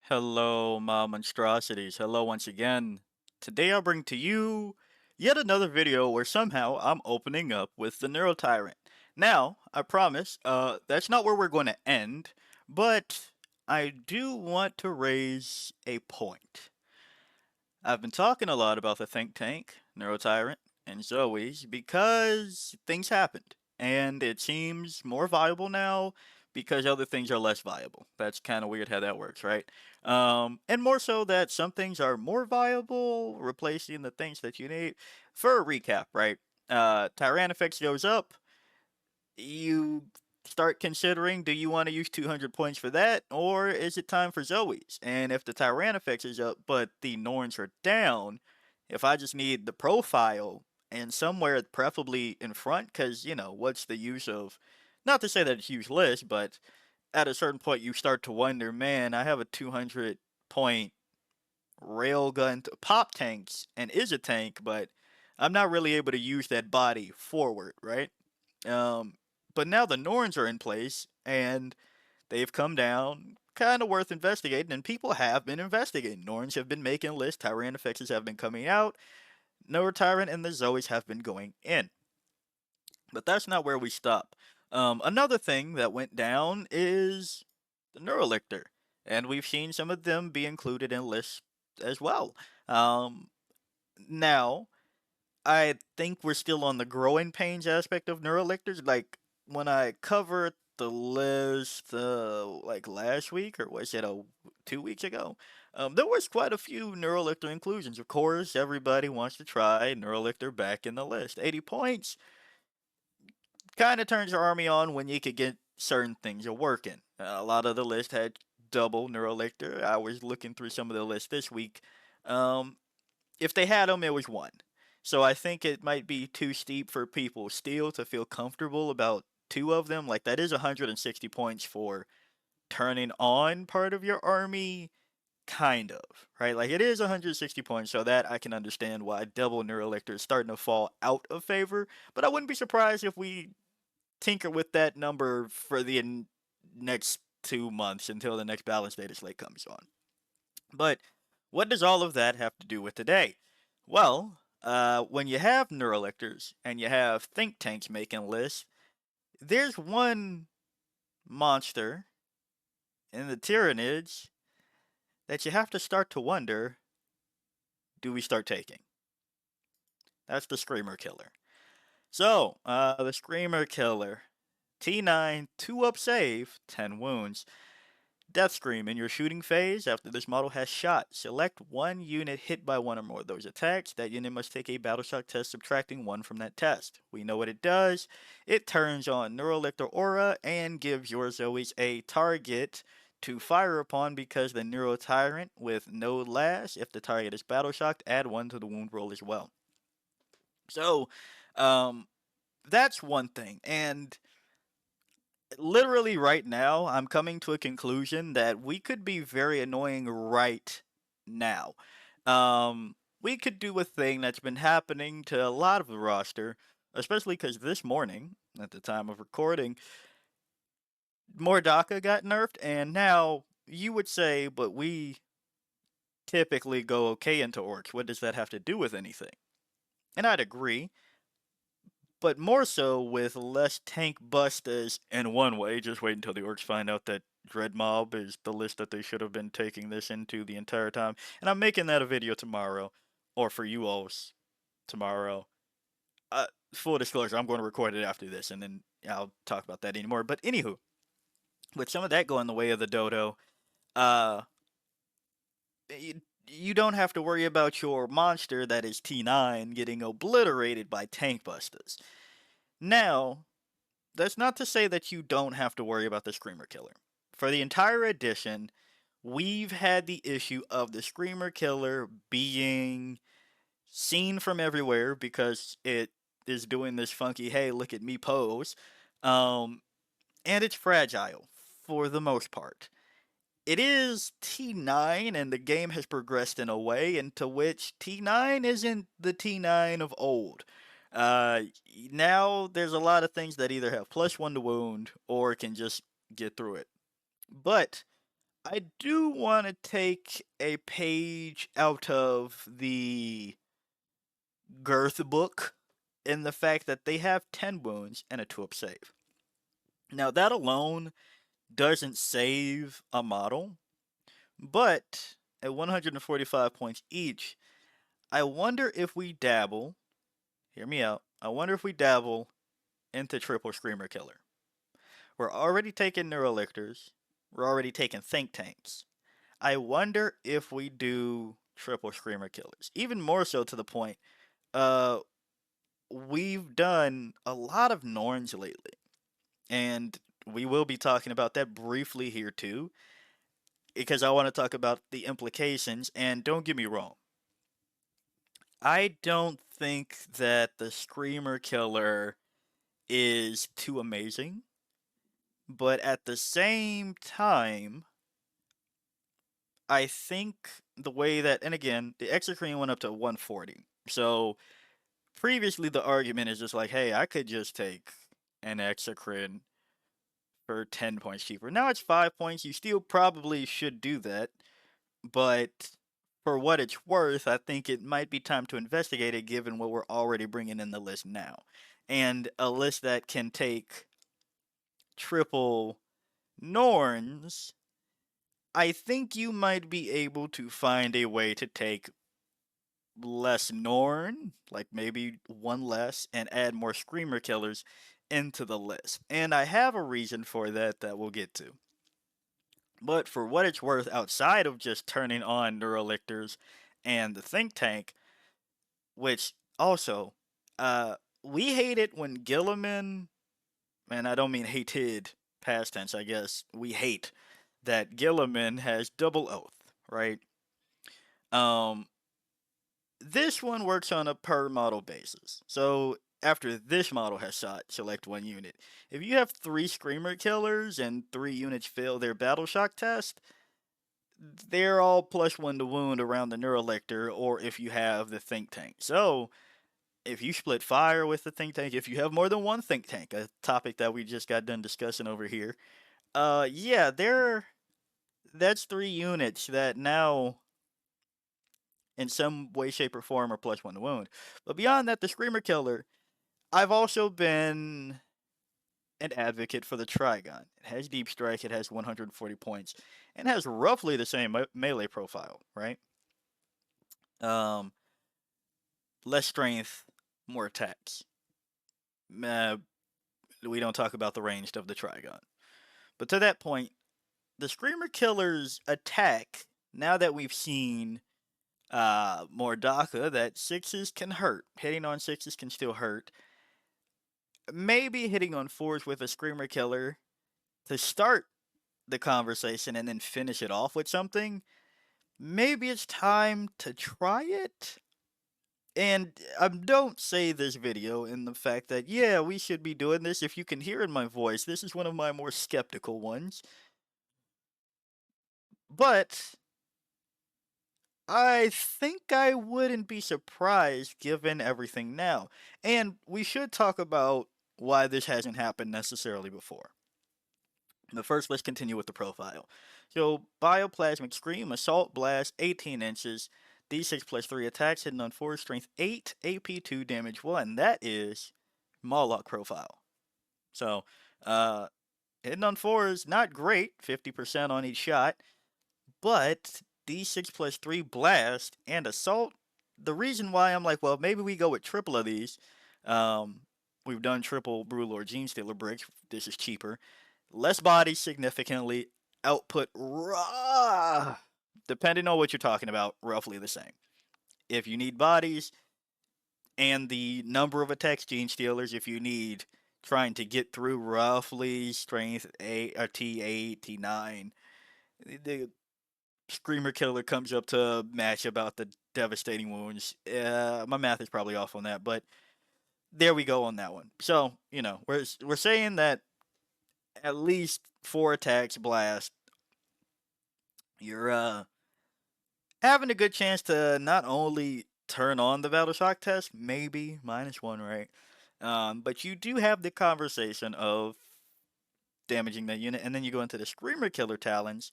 Hello, my monstrosities. Hello once again. Today I'll bring to you yet another video where somehow I'm opening up with the Neuro Tyrant. Now, I promise, that's not where we're going to end, but I do want to raise a point. I've been talking a lot about the think tank, Neuro Tyrant, and Zoe's because things happened, and it seems more viable now because other things are less viable. That's kind of weird how that works, right? And more so that some things are more viable, replacing the things that you need. For a recap, right? Tyrannifex goes up, you start considering, do you want to use 200 points for that, or is it time for Zoe's? And if the Tyrannifex is up but the Norns are down, if I just need the profile and somewhere preferably in front, because, what's the use of, not to say that it's useless, but at a certain point you start to wonder, man, I have a 200 point railgun pop tanks and is a tank, but I'm not really able to use that body forward, right? Um, but now the Norns are in place and they've come down. Kind of worth investigating, and people have been investigating. Norns have been making lists, Tyrannifexes have been coming out, No Tyrant and the Zoes have been going in. But that's not where we stop. Another thing that went down is the Neurolictor, and we've seen some of them be included in lists as well. Um, Now, I think we're still on the growing pains aspect of Neurolictors. Like when I covered the list, like last week or was it 2 weeks ago? There was quite a few Neurolictor inclusions. Of course, everybody wants to try Neurolictor back in the list. 80 points kind of turns your army on when you could get certain things are working. A lot of the list had double Neurolictor. I was looking through some of the lists this week. Um, if they had them, it was one. So I think it might be too steep for people still to feel comfortable about two of them. Like that is 160 points for turning on part of your army, kind of, right? Like it is 160 points, so that I can understand why double Neurolictor is starting to fall out of favor. But I wouldn't be surprised if we tinker with that number for the next 2 months until the next balance data slate comes on. But what does all of that have to do with today? Well, when you have neurolectors and you have think tanks making lists, there's one monster in the Tyranids that you have to start to wonder, do we start taking? That's the Screamer Killer. So, the Screamer Killer. T9, 2 up save, 10 wounds. Death Scream. In your shooting phase, after this model has shot, select one unit hit by one or more of those attacks. That unit must take a battle shock test subtracting 1 from that test. We know what it does. It turns on Neurolictor Aura and gives your Zoes a target to fire upon because the Neuro Tyrant with no lash. If the target is battle shocked, add 1 to the wound roll as well. So, um, that's one thing. And literally right now, I'm coming to a conclusion that we could be very annoying right now. We could do a thing that's been happening to a lot of the roster, especially because this morning, at the time of recording, Mordaka got nerfed, and now you would say, but we typically go okay into orcs. What does that have to do with anything? And I'd agree, but more so with less tank busters in one way. Just wait until the orcs find out that Dread Mob is the list that they should have been taking this into the entire time. And I'm making that a video tomorrow, or for you all tomorrow. Full disclosure, I'm going to record it after this, and then I'll talk about that anymore. But anywho, with some of that going the way of the dodo, uh, you don't have to worry about your monster that is T9 getting obliterated by tank busters. Now, that's not to say that you don't have to worry about the Screamer Killer. For the entire edition, we've had the issue of the Screamer Killer being seen from everywhere because it is doing this funky, hey, look at me pose. Um, and it's fragile for the most part. It is T9, and the game has progressed in a way into which T9 isn't the T9 of old. Uh, Now there's a lot of things that either have +1 to wound or can just get through it. But I do want to take a page out of the Girth book in the fact that they have 10 wounds and a 2-up save. Now, that alone doesn't save a model, but at 145 points each, I wonder if we dabble, hear me out, I wonder if we dabble into triple Screamer Killer. We're already taking Neurolictors, we're already taking Think Tanks. I wonder if we do triple Screamer Killers. Even more so to the point, uh, we've done a lot of Norns lately, and we will be talking about that briefly here too, because I want to talk about the implications. And don't get me wrong, I don't think that the Screamer Killer is too amazing, but at the same time, I think the way that, and again, the Exocrine went up to 140. So previously, the argument is just like, hey, I could just take an Exocrine for 10 points cheaper. Now it's 5 points. You still probably should do that. But for what it's worth, I think it might be time to investigate it given what we're already bringing in the list now. And a list that can take triple Norns, I think you might be able to find a way to take less Norn, like maybe one less, and add more Screamer Killers into the list. And I have a reason for that that we'll get to. But for what it's worth, outside of just turning on Neurolictors and the Think Tank, which also, uh, we hate it when Gilliman, and I don't mean hated past tense, I guess, we hate that Gilliman has double oath, right? Um, this one works on a per model basis. So after this model has shot, select one unit. If you have 3 Screamer Killers and 3 units fail their Battle Shock test, they're all +1 to wound around the Neurolector, or if you have the Think Tank. So if you split fire with the Think Tank, if you have more than one Think Tank, a topic that we just got done discussing over here, yeah, that's 3 units that now in some way, shape, or form are +1 to wound. But beyond that, the Screamer Killer, I've also been an advocate for the Trigon. It has Deep Strike, it has 140 points, and has roughly the same melee profile, right? Um, Less strength, more attacks. Uh, we don't talk about the ranged of the Trigon. But to that point, the Screamer Killer's attack, now that we've seen more DACA, that 6s can hurt. Hitting on 6s can still hurt. Maybe hitting on 4s with a Screamer Killer to start the conversation and then finish it off with something. Maybe it's time to try it. And don't say this video in the fact that, yeah, we should be doing this. If you can hear in my voice, this is one of my more skeptical ones. But I think I wouldn't be surprised given everything now. And we should talk about why this hasn't happened necessarily before. But first, let's continue with the profile. So, Bioplasmic Scream, Assault Blast, 18 inches, D6 plus 3 attacks, hitting on 4, Strength 8, AP 2, Damage 1. That is Moloch profile. So, hitting on 4 is not great, 50% on each shot, but D6 plus 3 Blast and Assault, the reason why I'm like, well, maybe we go with triple of these. We've done triple Brewlord Gene Stealer bricks. This is cheaper. Less bodies significantly. Output raw. Depending on what you're talking about, roughly the same. If you need bodies and the number of attacks Gene Stealers, if you need trying to get through roughly strength T8, T9, the Screamer Killer comes up to match about the devastating wounds. My math is probably off on that, but there we go on that one. So, we're saying that at least 4 attacks blast, you're having a good chance to not only turn on the Battle Shock test, maybe -1, right? But you do have the conversation of damaging that unit, and then you go into the Screamer Killer Talons.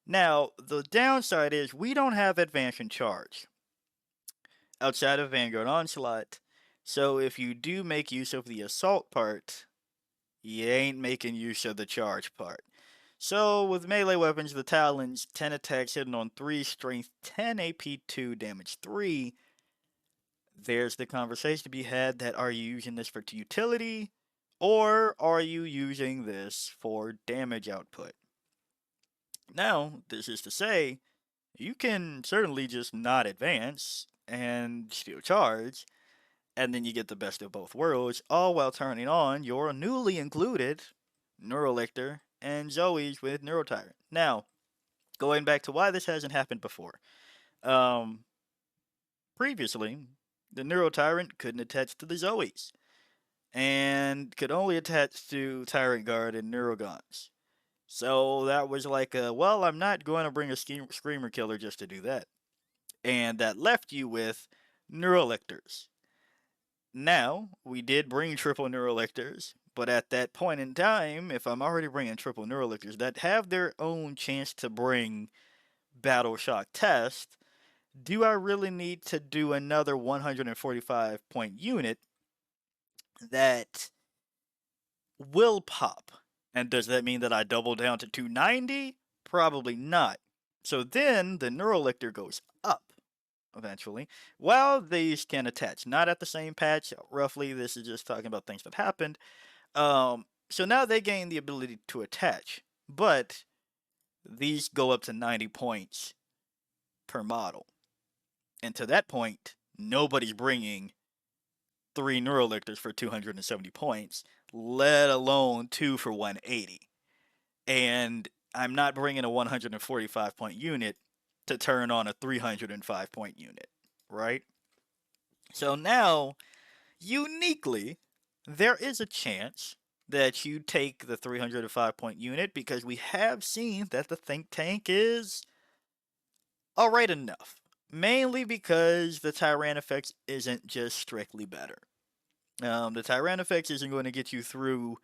Now, the downside is we don't have advance and charge outside of Vanguard Onslaught. So if you do make use of the assault part, you ain't making use of the charge part. So with melee weapons, the Talons, 10 attacks hitting on 3, strength 10, AP 2, damage 3. There's the conversation to be had that are you using this for utility or are you using this for damage output? Now, this is to say, you can certainly just not advance and still charge, and then you get the best of both worlds, all while turning on your newly included Neurolictor and Zoe's with Neurotyrant. Now, going back to why this hasn't happened before. Um, Previously, the Neurotyrant couldn't attach to the Zoes, and could only attach to Tyrant Guard and Neurogons. So that was like well, I'm not going to bring a Screamer Killer just to do that. And that left you with Neurolictors. Now, we did bring triple Neurolictors, but at that point in time, if I'm already bringing triple Neurolictors that have their own chance to bring Battle Shock Test, do I really need to do another 145 point unit that will pop? And does that mean that I double down to 290? Probably not. So then the Neurolictor goes up eventually. While these can attach, not at the same patch, roughly, this is just talking about things that happened. So now they gain the ability to attach, but these go up to 90 points per model. And to that point, nobody's bringing 3 Neurolictors for 270 points, let alone 2 for 180. And I'm not bringing a 145 point unit to turn on a 305 point unit, right? So now, uniquely, there is a chance that you take the 305 point unit because we have seen that the think tank is alright enough. Mainly because the Tyrannifex isn't just strictly better. The Tyrannifex isn't going to get you through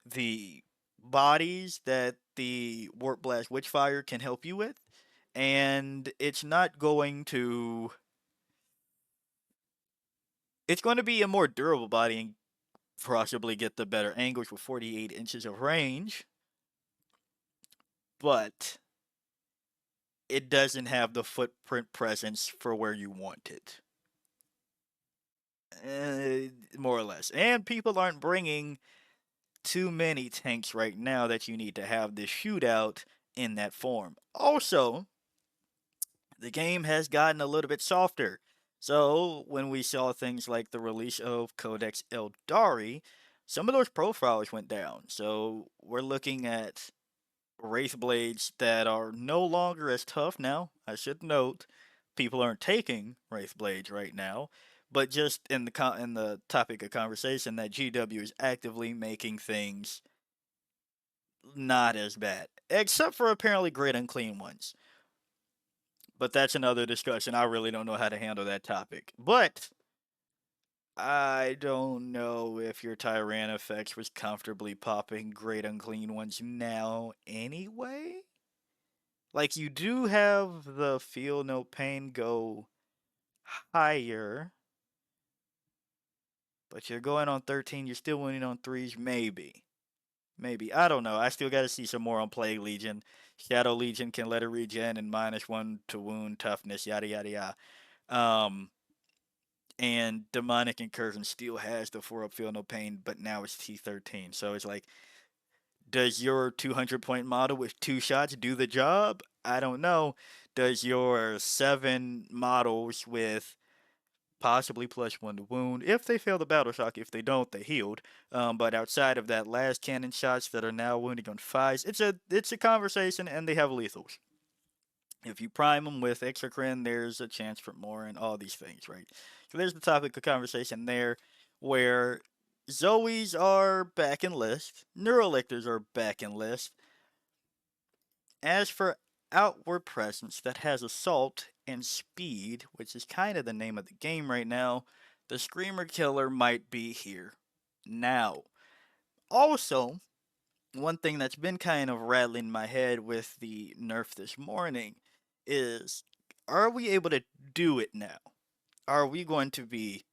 the bodies that the Warp Blast Witchfire can help you with, and it's not going to. It's going to be a more durable body and possibly get the better angles with 48 inches of range, but it doesn't have the footprint presence for where you want it. More or less. And people aren't bringing too many tanks right now that you need to have this shootout in that form. Also, the game has gotten a little bit softer. So, when we saw things like the release of Codex Eldari, some of those profiles went down. So, we're looking at Wraith Blades that are no longer as tough now. I should note, people aren't taking Wraith Blades right now, but just in the topic of conversation, that GW is actively making things not as bad, except for apparently Great Unclean ones. But that's another discussion. I really don't know how to handle that topic. But I don't know if your Tyrannifex was comfortably popping Great Unclean ones now anyway. Like, you do have the Feel No Pain go higher, but you're going on 13, you're still winning on 3s, maybe. Maybe. I don't know. I still gotta see some more on Plague Legion. Shadow Legion can let it regen and -1 to wound, toughness, yada yada yada. And Demonic Incursion still has the 4-up Feel No Pain, but now it's T13. So it's like, does your 200 point model with 2 shots do the job? I don't know. Does your 7 models with possibly +1 to wound, if they fail the battle shock, if they don't, they healed. But outside of that, last cannon shots that are now wounding on 5s, it's a conversation, and they have lethals. If you prime them with Exocrine, there's a chance for more and all these things, right? So there's the topic of conversation there, where Zoes are back in list, Neurolictors are back in list. As for outward presence that has assault and speed, which is kind of the name of the game right now, the Screamer Killer might be here now. Also, one thing that's been kind of rattling my head with the nerf this morning is, are we able to do it now? Are we going to be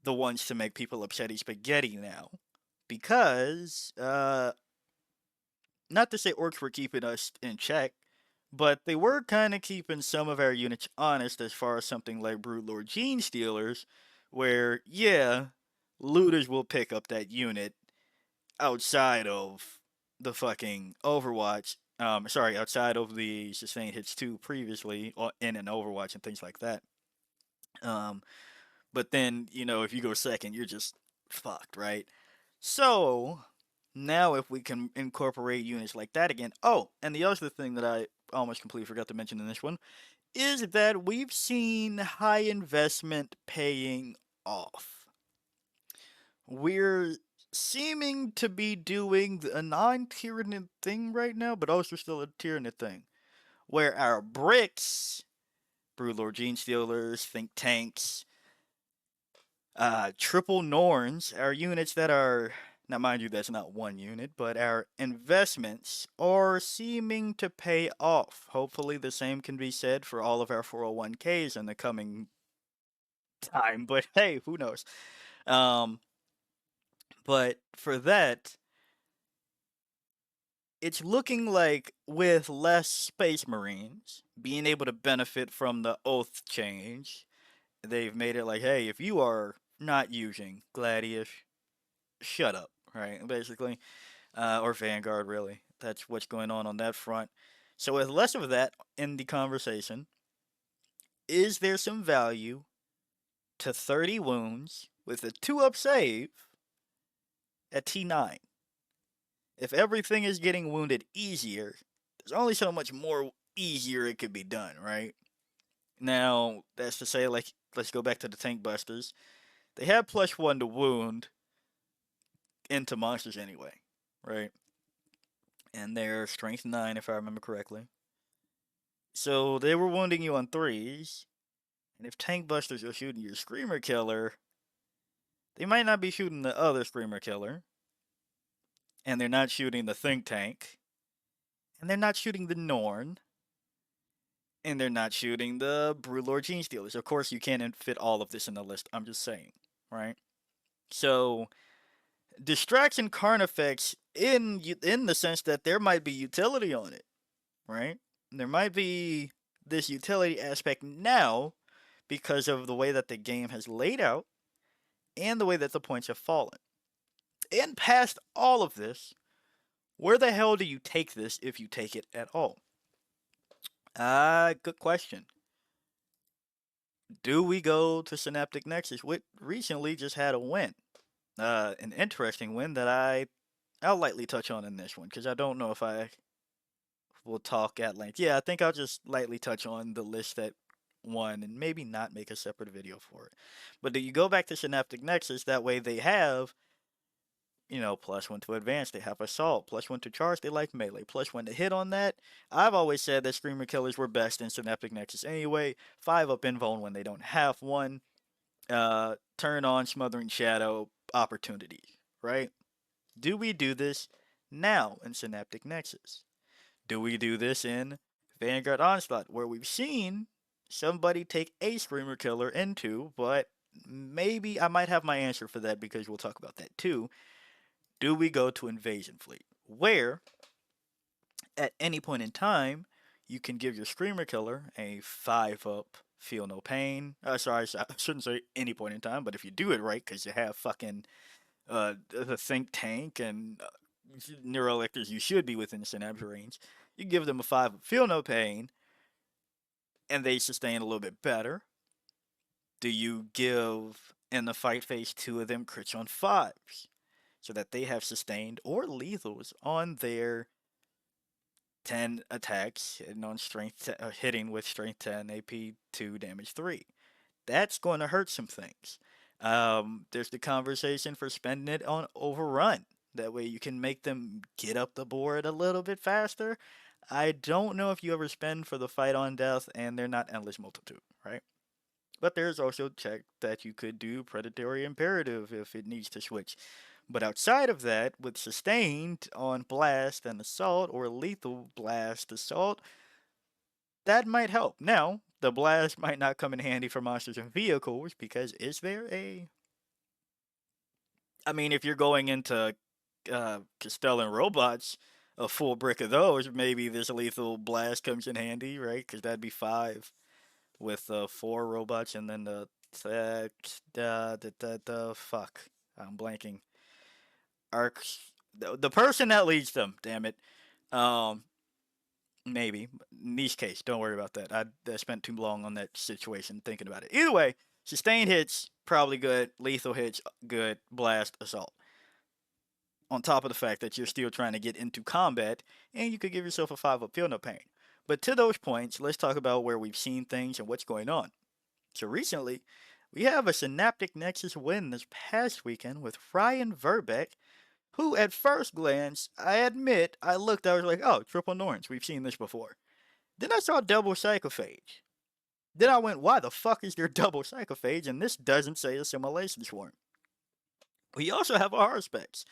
the ones to make people upsetty spaghetti now? Because, not to say orcs were keeping us in check, but they were kind of keeping some of our units honest as far as something like Broodlord Gene Stealers, where, yeah, looters will pick up that unit outside of the fucking Overwatch. Sorry, outside of the sustained hits 2 previously, or in an Overwatch and things like that. Um, but then, if you go second, you're just fucked, right? So, now if we can incorporate units like that again. Oh, and the other thing that I almost completely forgot to mention in this one is that we've seen high investment paying off. We're seeming to be doing a non-Tyranid thing right now, but also still a Tyranid thing, where our bricks, Broodlord Gene Stealers, Think Tanks, triple Norns, our units that are, now mind you, that's not one unit, but our investments are seeming to pay off. Hopefully, the same can be said for all of our 401ks in the coming time, but hey, who knows? Um, but for that, it's looking like with less Space Marines being able to benefit from the Oath change, they've made it like, hey, if you are not using Gladius, shut up, right? Basically, or Vanguard, really. That's what's going on that front. So, with less of that in the conversation, is there some value to 30 wounds with a 2-up save at T9? If everything is getting wounded easier, there's only so much more easier it could be done, right? Now, that's to say, like, let's go back to the Tank Busters. They have +1 to wound into monsters anyway, right? And they're strength 9, if I remember correctly. So they were wounding you on 3s, and if Tank Busters are shooting your Screamer Killer, they might not be shooting the other Screamer Killer, and they're not shooting the Think Tank, and they're not shooting the Norn, and they're not shooting the Broodlord Gene Stealers. Of course, you can't fit all of this in the list. I'm just saying, right? So distraction Carnifex in the sense that there might be utility on it, right? There might be this utility aspect now because of the way that the game has laid out and the way that the points have fallen. And past all of this, where the hell do you take this if you take it at all? Good question. Do we go to Synaptic Nexus, which recently just had a win? An interesting win that I'll lightly touch on in this one because I don't know if I will talk at length. Yeah, I think I'll just lightly touch on the list that won and maybe not make a separate video for it. But do you go back to Synaptic Nexus? That way they have, +1 to advance. They have assault, +1 to charge. They like melee, +1 to hit on that. I've always said that Screamer Killers were best in Synaptic Nexus anyway. 5-up invuln when they don't have one. Turn on Smothering Shadow opportunity, right? Do we do this now in Synaptic Nexus? Do we do this in Vanguard Onslaught, where we've seen somebody take a Screamer Killer into, but maybe I might have my answer for that because we'll talk about that too. Do we go to Invasion Fleet, where at any point in time you can give your Screamer Killer a 5-up Feel No Pain? Sorry, I shouldn't say any point in time, but if you do it right, because you have fucking the Think Tank and Neuroelectors, you should be within the synapse range. You give them a 5 Feel No Pain, and they sustain a little bit better. Do you give in the fight phase 2 of them crits on 5s so that they have sustained or lethals on their 10 attacks and on hitting with strength 10, AP 2, damage 3? That's going to hurt some things. There's the conversation for spending it on Overrun. That way you can make them get up the board a little bit faster. I don't know if you ever spend for the fight on death and they're not endless multitude, right? But there's also check that you could do predatory imperative if it needs to switch. But outside of that, with sustained on blast and assault or lethal blast assault, that might help. Now, the blast might not come in handy for monsters and vehicles because is there a. I mean, if you're going into Castellan robots, a full brick of those, maybe this lethal blast comes in handy, right? Because that'd be five with four robots and then the fuck. I'm blanking. Arcs. The person that leads them, damn it. Um, Maybe. Niche case. Don't worry about that. I spent too long on that situation thinking about it. Either way, sustained hits, probably good. Lethal hits, good. Blast, assault. On top of the fact that you're still trying to get into combat, and you could give yourself a 5-up feel no pain. But to those points, let's talk about where we've seen things and what's going on. So recently, we have a Synaptic Nexus win this past weekend with Ryan Verbeck, who at first glance, I admit, I was like, oh, triple Norns, we've seen this before. Then I saw double Psychophage. Then I went, why the fuck is there double Psychophage? And this doesn't say Assimilation Swarm. We also have our specs.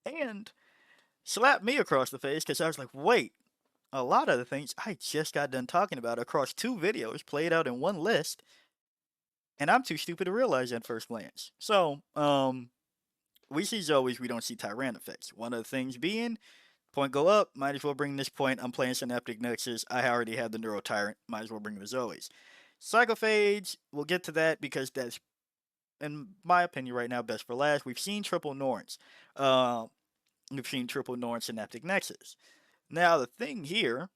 And slapped me across the face because I was like, wait, a lot of the things I just got done talking about across two videos played out in one list, and I'm too stupid to realize at first glance. So, we see Zoes, we don't see Tyrant effects. One of the things being, point go up, might as well bring this point. I'm playing Synaptic Nexus. I already have the Neuro Tyrant, might as well bring the Zoes. Psychophage, we'll get to that because that's, in my opinion, right now, best for last. We've seen triple Norns. We've seen triple Norn Synaptic Nexus. Now, the thing here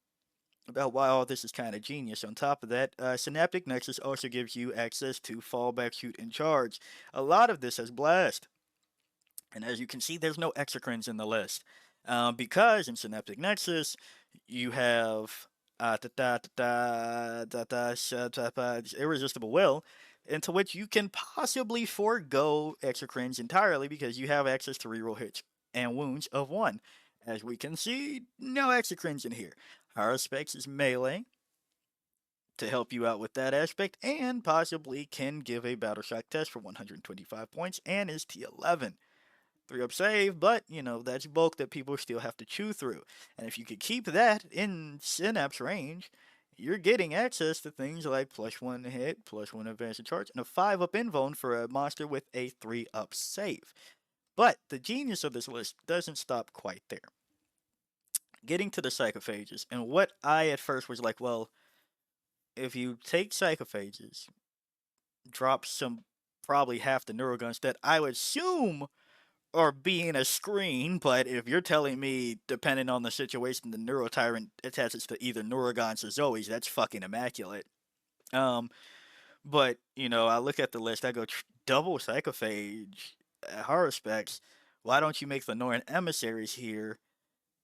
about why all this is kind of genius, on top of that, Synaptic Nexus also gives you access to fallback, shoot, and charge. A lot of this has blast. And as you can see, there's no exocrines in the list. Because in Synaptic Nexus, you have Irresistible Will, into which you can possibly forego exocrines entirely because you have access to reroll hits and wounds of 1. As we can see, no exocrines in here. Our specs is melee to help you out with that aspect, and possibly can give a battle shock test for 125 points and is T11. 3-up save, but that's bulk that people still have to chew through. And if you could keep that in Synapse range, you're getting access to things like +1 hit, +1 advance and charge, and a 5-up invuln for a monster with a 3-up save. But the genius of this list doesn't stop quite there. Getting to the Psychophages, and what I at first was like, well, if you take Psychophages, drop some, probably half the Neuroguns that I would assume are being a screen, but if you're telling me, depending on the situation, the Neurotyrant attaches to either Neurogons or Zoes, that's fucking immaculate. But, I look at the list, I go, double Psychophage, horror specs, why don't you make the Norn Emissaries here,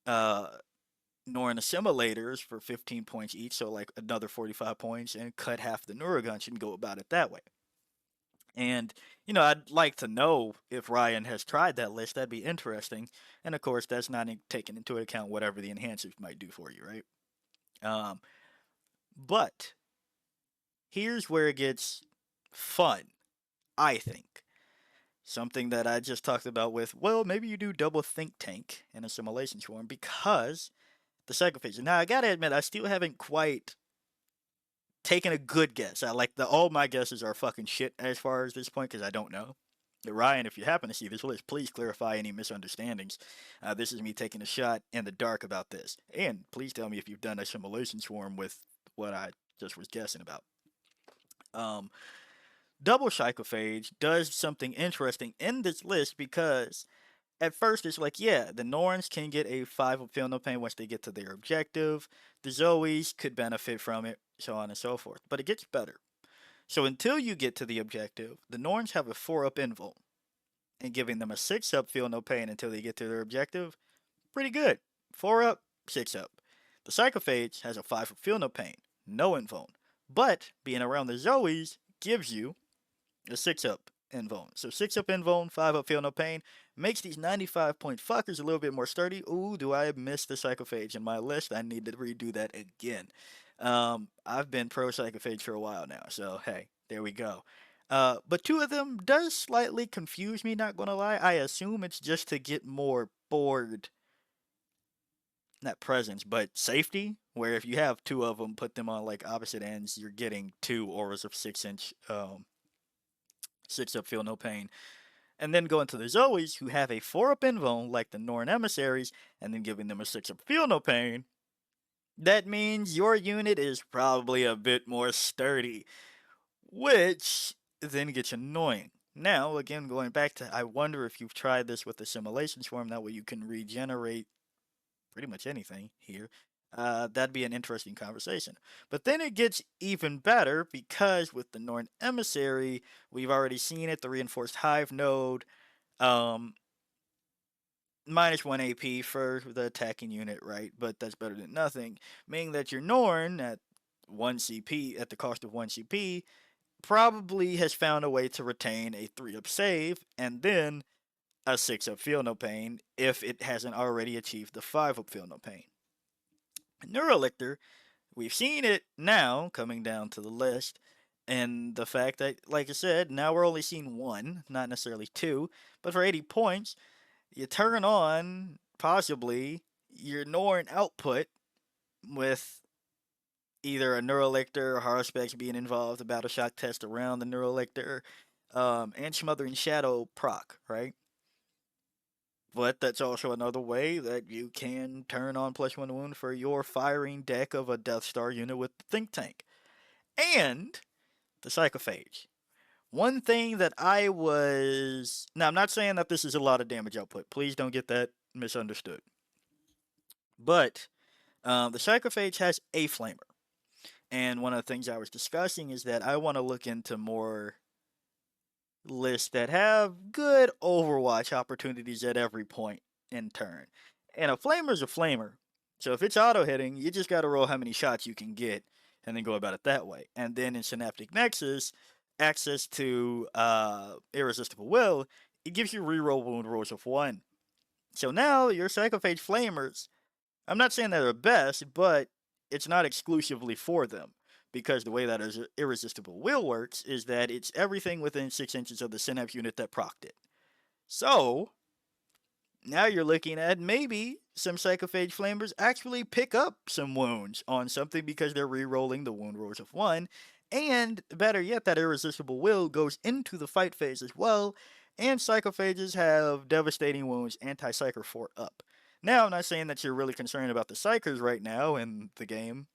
Norn Assimilators for 15 points each, so like another 45 points, and cut half the Neurogons and go about it that way. And, I'd like to know if Ryan has tried that list. That'd be interesting. And of course, that's not taking into account whatever the enhancers might do for you, right? But here's where it gets fun, I think. Something that I just talked about with, well, maybe you do double Think Tank and Assimilation Swarm because the Psychophage. Now, I gotta admit, I still haven't quite taking a good guess. I like all my guesses are fucking shit as far as this point because I don't know. Ryan, if you happen to see this list, please clarify any misunderstandings. This is me taking a shot in the dark about this, and please tell me if you've done a Assimilation Swarm with what I just was guessing about. Um, Double Psychophage does something interesting in this list because at first it's like, yeah, the Norns can get a 5 of Feel No Pain once they get to their objective. The Zoes could benefit from it, so on and so forth. But it gets better. So until you get to the objective, the Norns have a 4-up invuln. And giving them a 6-up Feel No Pain until they get to their objective, pretty good. 4-up, 6-up. The Psychophage has a 5-up Feel No Pain, no invuln. But being around the Zoes gives you a 6-up invuln. So 6-up invuln, 5-up Feel No Pain, makes these 95-point fuckers a little bit more sturdy. Ooh, do I miss the Psychophage in my list? I need to redo that again. I've been pro Psychophage for a while now, so hey, there we go. But two of them does slightly confuse me, not gonna lie. I assume it's just to get more board, not presence, but safety. Where if you have two of them, put them on like opposite ends, you're getting two auras of 6 inch, 6 up, feel no pain. And then go into the Zoes, who have a 4 up invuln, like the Norn emissaries, and then giving them a 6 up, feel no pain. That means your unit is probably a bit more sturdy, which then gets annoying. Now, again, going back to, I wonder if you've tried this with Assimilation Swarm, that way you can regenerate pretty much anything here. That'd be an interesting conversation. But then it gets even better because with the Norn Emissary, we've already seen it, the Reinforced Hive node, um, -1 AP for the attacking unit, right? But that's better than nothing, meaning that your Norn at 1 CP, at the cost of 1 CP, probably has found a way to retain a 3 up save and then a 6 up feel no pain if it hasn't already achieved the 5 up feel no pain. Neurolictor, we've seen it now coming down to the list, and the fact that, like I said, now we're only seeing one, not necessarily two, but for 80 points, you turn on, possibly, your Norn output with either a Neurolictor or Haruspex being involved, a Battle Shock test around the Neurolictor, and Smothering Shadow proc, right? But that's also another way that you can turn on +1 wound for your firing deck of a Death Star unit with the Think Tank. And the Psychophage. One thing that I was. Now, I'm not saying that this is a lot of damage output. Please don't get that misunderstood. But the Psychophage has a flamer. And one of the things I was discussing is that I want to look into more lists that have good Overwatch opportunities at every point in turn. And a flamer's a flamer. So if it's auto hitting, you just gotta roll how many shots you can get and then go about it that way. And then in Synaptic Nexus, access to Irresistible Will, it gives you reroll wound rolls of 1. So now your Psychophage Flamers, I'm not saying they're the best, but it's not exclusively for them. Because the way that Irresistible Will works is that it's everything within 6 inches of the Synapse unit that procced it. So, now you're looking at maybe some Psychophage Flamers actually pick up some wounds on something because they're re-rolling the wound rolls of 1. And better yet, that Irresistible Will goes into the fight phase as well. And Psychophages have Devastating Wounds, Anti-Psyker 4 up. Now, I'm not saying that you're really concerned about the Psychers right now in the game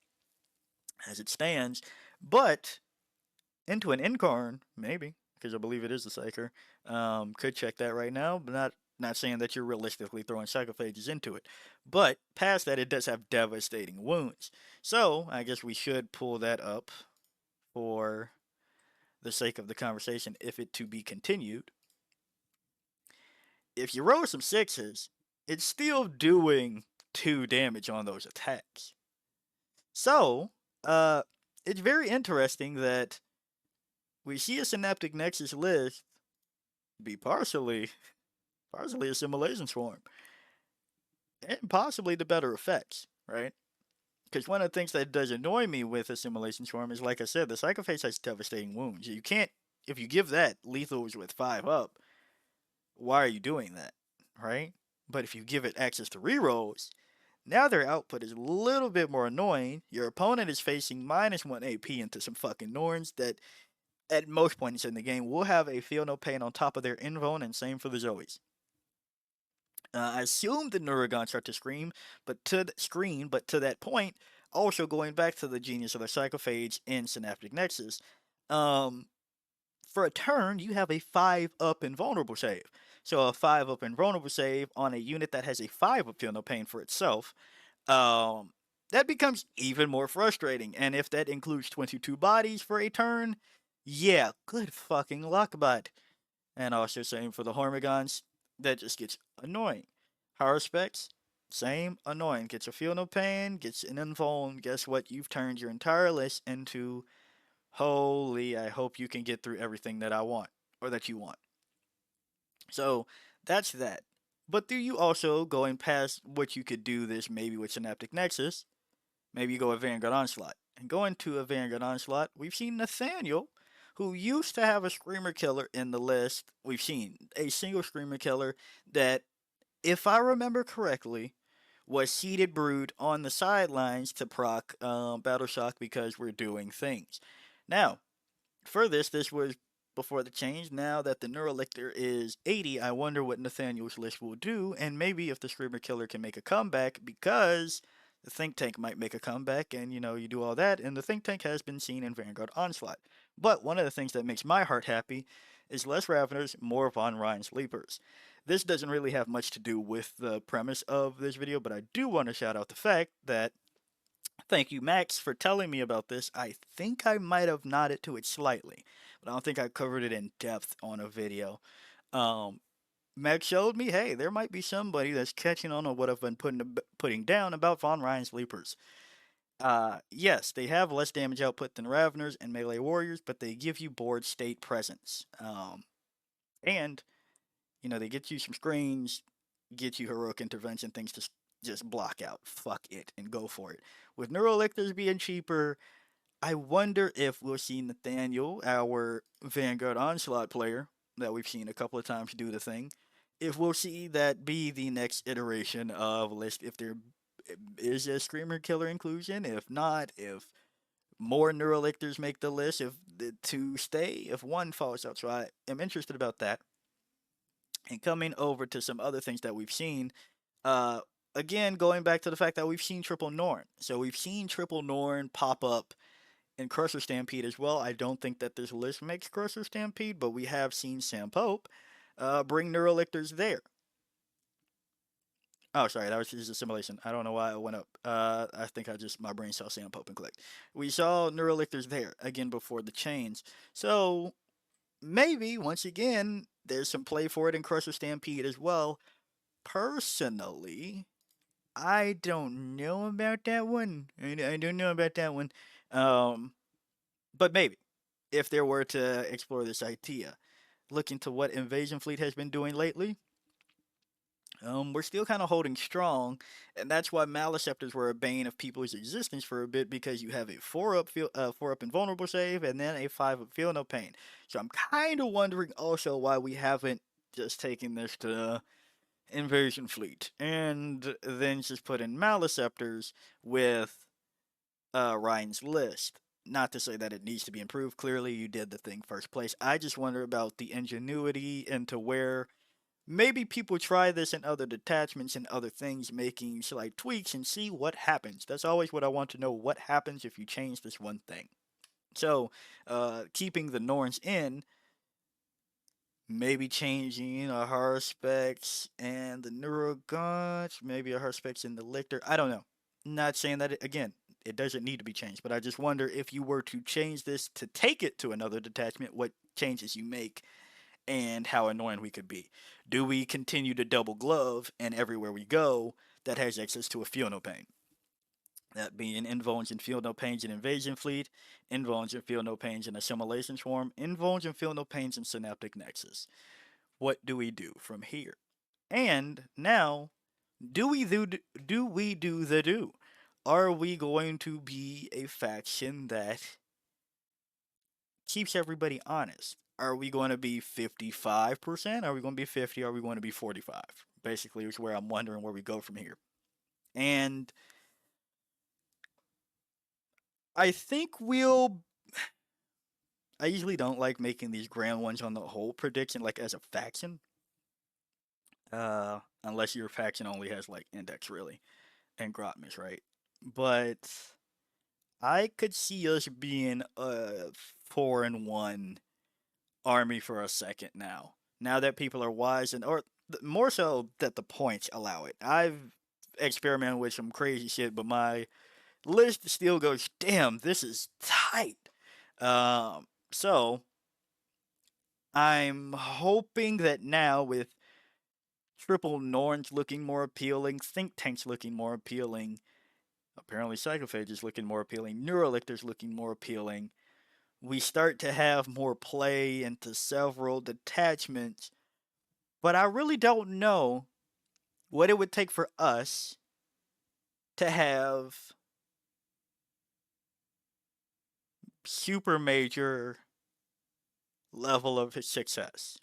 as it stands, but into an Incarn, maybe, because I believe it is the Psyker. Could check that right now, but not saying that you're realistically throwing Psychophages into it. But past that, it does have Devastating Wounds. So, I guess we should pull that up for the sake of the conversation, if it to be continued. If you roll some 6s, it's still doing 2 damage on those attacks. So, it's very interesting that we see a Synaptic Nexus list be partially Assimilation Swarm, and possibly the better effects, right? Because one of the things that does annoy me with Assimilation Swarm is, like I said, the Psychophage has Devastating Wounds. You can't, if you give that lethals with 5 up, why are you doing that, right? But if you give it access to rerolls, now their output is a little bit more annoying. Your opponent is facing -1 AP into some fucking Norns that, at most points in the game, will have a Feel No Pain on top of their Invuln, and same for the Zoes. I assume the Neurogons start to scream, but to that point, also going back to the genius of the Psychophage in Synaptic Nexus, for a turn, you have a 5 up invulnerable save. So a 5 up invulnerable save on a unit that has a 5 up Feel No Pain for itself, that becomes even more frustrating. And if that includes 22 bodies for a turn, yeah, good fucking luck, bud. And also same for the Hormigons, that just gets annoying. Haruspex, same, annoying. Gets a Feel No Pain, gets an Invuln. Guess what? You've turned your entire list into, holy, I hope you can get through everything that I want, or that you want. So, that's that. But do you also, going past what you could do this maybe with Synaptic Nexus, maybe you go a Vanguard Onslaught. And going to a Vanguard Onslaught, we've seen Nathaniel, who used to have a Screamer Killer in the list. We've seen a single Screamer Killer that, if I remember correctly, was seated brood on the sidelines to proc Battle Shock because we're doing things. Now, for this was before the change. Now that the Neurolictor is 80, I wonder what Nathaniel's list will do, and maybe if the Screamer Killer can make a comeback, because the Think Tank might make a comeback, and you do all that, and the Think Tank has been seen in Vanguard Onslaught. But one of the things that makes my heart happy is less Raveners, more Von Ryan's Leapers. This doesn't really have much to do with the premise of this video, but I do want to shout out the fact that, thank you, Max, for telling me about this. I think I might have nodded to it slightly, but I don't think I covered it in depth on a video. Um, Max showed me, hey, there might be somebody that's catching on what I've been putting down about Von Ryan's Leapers. Yes, they have less damage output than Raveners and Melee Warriors, but they give you board state presence. And they get you some screens, get you heroic intervention, things to just block out. Fuck it and go for it. With Neurolictors being cheaper, I wonder if we'll see Nathaniel, our Vanguard Onslaught player that we've seen a couple of times do the thing, if we'll see that be the next iteration of list, if there is a Screamer Killer inclusion, if not, if more Neurolictors make the list, if the two stay, if one falls out. So I am interested about that. And coming over to some other things that we've seen, uh, again, going back to the fact that we've seen Triple Norn. So we've seen Triple Norn pop up in Crusher Stampede as well. I don't think that this list makes Crusher Stampede, but we have seen Sam Pope bring Neurolictors there. Oh, sorry, that was just a simulation. I don't know why it went up. I think my brain saw Sam Pope and clicked. We saw Neurolictors there, again, before the chains. So, maybe, once again, there's some play for it in Crusher Stampede as well. Personally, I don't know about that one. I don't know about that one. Um, but maybe, if they were to explore this idea, look into what Invasion Fleet has been doing lately, we're still kind of holding strong, and that's why Maleceptors were a bane of people's existence for a bit, because you have a 4 up invulnerable save, and then a 5 up feel no pain. So I'm kind of wondering also why we haven't just taken this to Invasion Fleet, and then just put in Maleceptors with Ryan's list. Not to say that it needs to be improved. Clearly, you did the thing first place. I just wonder about the ingenuity into where maybe people try this in other detachments and other things, making slight tweaks and see what happens. That's always what I want to know. What happens if you change this one thing? So, keeping the Norns in, maybe changing a Haruspex and the Neurogods, maybe a Haruspex and the Lictor. I don't know. Not saying that, again, it doesn't need to be changed, but I just wonder if you were to change this to take it to another detachment, what changes you make and how annoying we could be. Do we continue to double glove and everywhere we go that has access to a feel no pain? That being invulns and feel no pains in Invasion Fleet, invulns and feel no pains in Assimilation Swarm, invulns and feel no pains in Synaptic Nexus. What do we do from here? And now, do we do the do? Are we going to be a faction that keeps everybody honest? Are we going to be 55%? Are we going to be 50? Are we going to be 45? Basically, is where I'm wondering where we go from here. And I think I usually don't like making these grand ones on the whole prediction, like as a faction. Unless your faction only has like Index, really, and Grotmish, right? But I could see us being a 4-1 army for a second now. Now that people are wise, and or more so that the points allow it. I've experimented with some crazy shit, but my list still goes, damn, this is tight. So I'm hoping that now, with Triple Norns looking more appealing, Think Tanks looking more appealing, apparently Psychophages looking more appealing, Neurolictors looking more appealing, we start to have more play into several detachments. But I really don't know what it would take for us to have super major level of his success.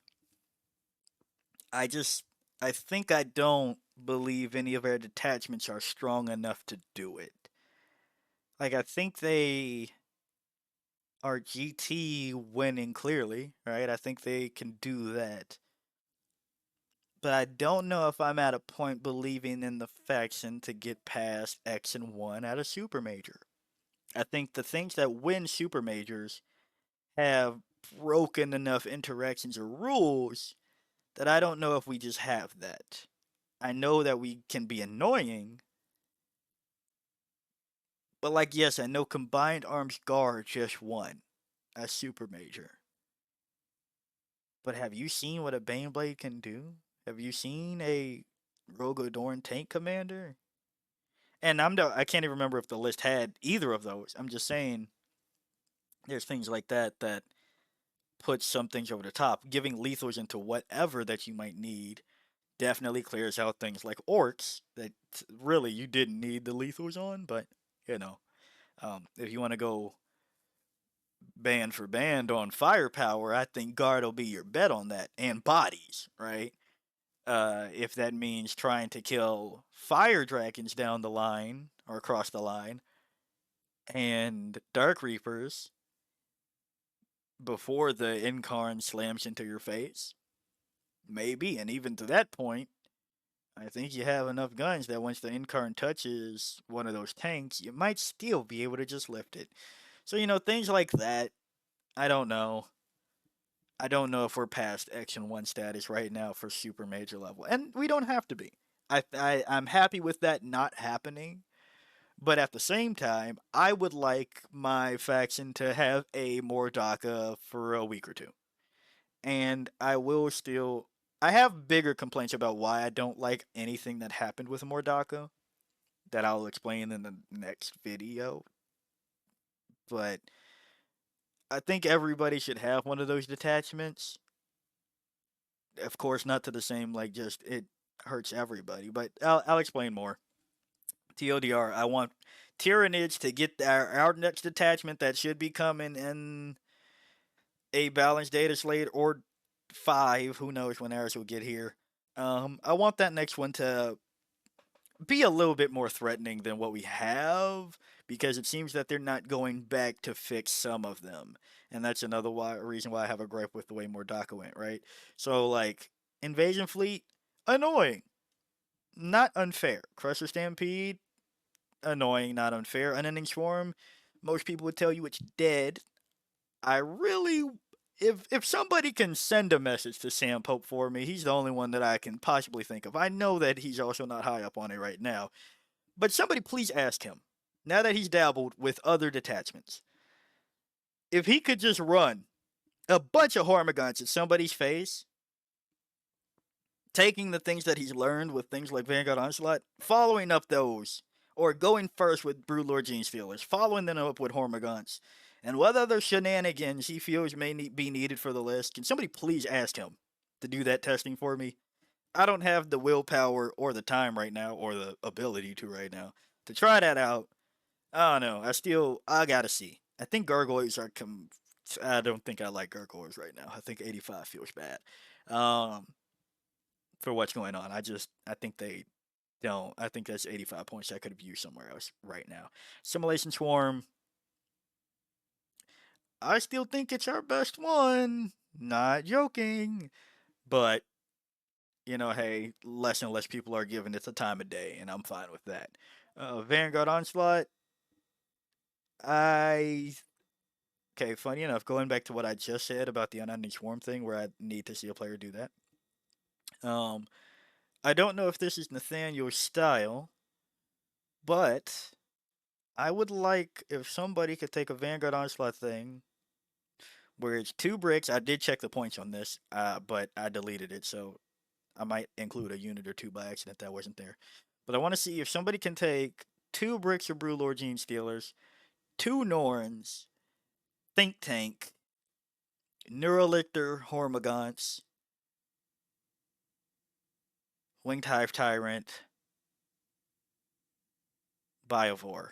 I just, I think I don't believe any of our detachments are strong enough to do it. Like, I think they are GT winning clearly, right? I think they can do that. But I don't know if I'm at a point believing in the faction to get past X and 1 at a super major. I think the things that win super majors have broken enough interactions or rules that I don't know if we just have that. I know that we can be annoying, but like, yes, I know combined arms guard just won a super major. But have you seen what a Baneblade can do? Have you seen a Rogodorn tank commander? And I can't even remember if the list had either of those. I'm just saying there's things like that that put some things over the top. Giving lethals into whatever that you might need definitely clears out things like orcs that really you didn't need the lethals on, but you know, if you want to go band for band on firepower, I think guard will be your bet on that and bodies, right? If that means trying to kill fire dragons down the line or across the line and dark reapers before the incarn slams into your face, maybe. And even to that point, I think you have enough guns that once the incarn touches one of those tanks, you might still be able to just lift it. So, things like that, I don't know. I don't know if we're past Action 1 status right now for super major level. And we don't have to be. I'm happy with that not happening. But at the same time, I would like my faction to have a Mordaka for a week or two. And I will still. I have bigger complaints about why I don't like anything that happened with Mordaka that I'll explain in the next video. But I think everybody should have one of those detachments. Of course, not to the same, like, just it hurts everybody, but I'll explain more. TLDR, I want Tyranids to get our next detachment that should be coming in a balanced data slate or 5. Who knows when ours will get here. I want that next one to be a little bit more threatening than what we have because it seems that they're not going back to fix some of them. And that's another reason why I have a gripe with the way Mordaka went, right? So, like, Invasion Fleet, annoying. Not unfair. Crusher Stampede, annoying, not unfair. Unending Swarm, most people would tell you it's dead. I really, if somebody can send a message to Sam Pope for me, he's the only one that I can possibly think of. I know that he's also not high up on it right now, but somebody please ask him. Now that he's dabbled with other detachments, if he could just run a bunch of Hormigons at somebody's face, taking the things that he's learned with things like Vanguard Onslaught, following up those, or going first with Broodlord Gene Stealers, following them up with Hormigons, and what other shenanigans he feels may be needed for the list, can somebody please ask him to do that testing for me? I don't have the willpower or the time right now, or the ability to right now, to try that out. I don't know. I gotta see. I think gargoyles are I don't think I like gargoyles right now. I think 85 feels bad. Um, for what's going on. I think they don't. I think that's 85 points I could have used somewhere else right now. Simulation Swarm. I still think it's our best one. Not joking. But, hey, less and less people are giving it the time of day, and I'm fine with that. Vanguard Onslaught. I. Okay, funny enough, going back to what I just said about the unending swarm thing, where I need to see a player do that. Um, I don't know if this is Nathaniel's style, but I would like if somebody could take a Vanguard Onslaught thing where it's 2 bricks. I did check the points on this, but I deleted it, so I might include a unit or two by accident that wasn't there. But I want to see if somebody can take 2 bricks of Brewlord Gene Stealers, 2 Norns, Think Tank, Neurolictor Hormagaunts, Winged Hive Tyrant, Biovore.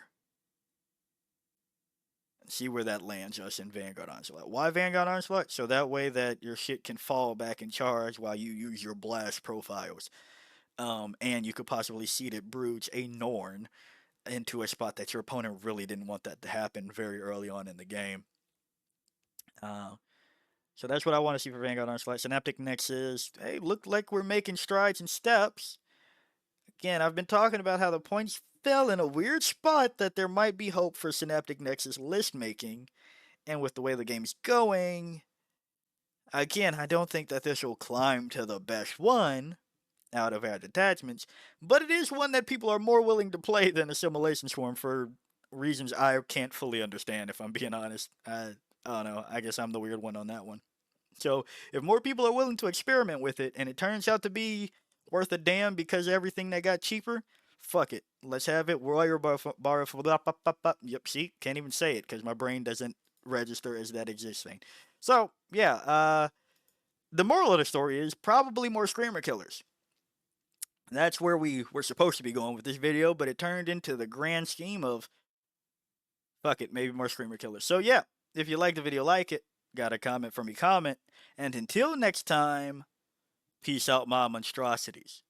See where that lands us in Vanguard Onslaught. Why Vanguard Onslaught? So that way that your shit can fall back in charge while you use your blast profiles. And you could possibly seed it Brooch a Norn into a spot that your opponent really didn't want that to happen very early on in the game. Uh, so that's what I want to see for Vanguard Onslaught. Synaptic Nexus, hey, look like we're making strides and steps. Again, I've been talking about how the points fell in a weird spot that there might be hope for Synaptic Nexus list making. And with the way the game's going, again, I don't think that this will climb to the best one out of our detachments, but it is one that people are more willing to play than Assimilation Swarm for reasons I can't fully understand, if I'm being honest. I don't know. I guess I'm the weird one on that one. So if more people are willing to experiment with it and it turns out to be worth a damn because of everything that got cheaper, fuck it. Let's have it. Warrior bar. Yep, see? Can't even say it because my brain doesn't register as that existing. So, yeah, the moral of the story is probably more Screamer killers. That's where we were supposed to be going with this video, but it turned into the grand scheme of fuck it, maybe more Screamer killers. So, yeah, if you like the video, like it. Got a comment from me, comment. And until next time, peace out, my monstrosities.